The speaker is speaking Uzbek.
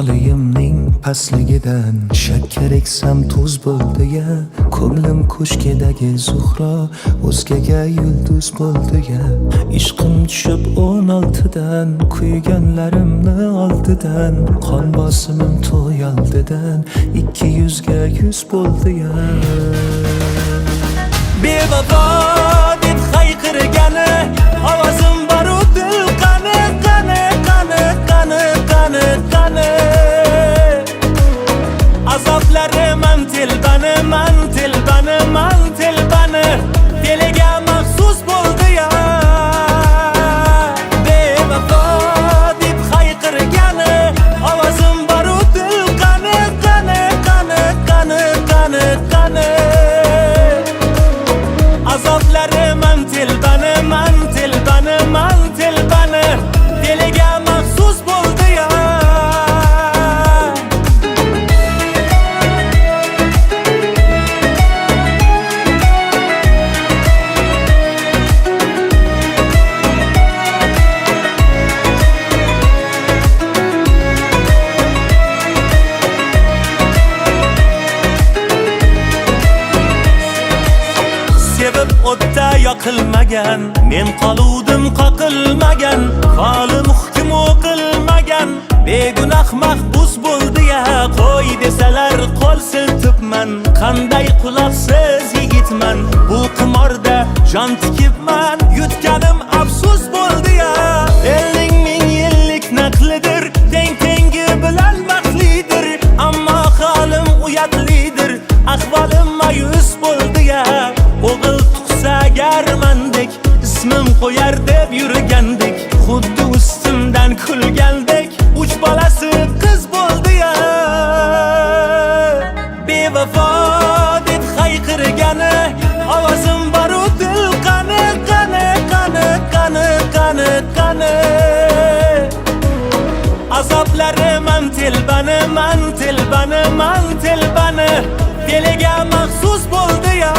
Olayimning pastligidan shakkar eksam tuz bo'ldi ya. Ko'nglim ko'shkidagi zuhro o'zgaga yulduz bo'ldi ya. Ishqim tushib 16dan, kuyganlarimni oldidan, qon bosimim to'y oldidan 200 ga 100 bo'ldi ya. Bevafo deb hayqirgani ovozim baru dil qani qani qani qani qani qani. Azoblarim man telbani man telbani man telbani diliga maxsus bo'ldi ya. Bevafo deb hayqirgani ovozim baru dil qani qani qani qani qani qani. Azoblarim man telbani man telbani man telbani diliga maxsus bo'ldi ya. Sevib o'tda yoqilmagan, men qoluvdim qoqilmagan, qolim hukm o'qilmagan, begunoh mahbus bo'ldi ya. Qo'y desalar qo'l siltibman, qanday quloqsiz yigitman, bu qimorda jon tikibman, yutganim afsus bo'ldi ya. Elning ming yillik naqlidir, teng tengi bilan baxtlidir, ammo holim uyatlidir, ahvolim mayus bo'ldi ya. O'g'il tug'sa garmandek, ismim qo'yar deb yurgandik, xuddi ustimdan kulgandek, 3 bolasi qiz bo'ldi ya. Bevafo deb hayqirgani ovozim baru dil qani qani qani qani qani qani. Azoblarim man telbani man telbani man telbani diliga maxsus bo'ldi ya.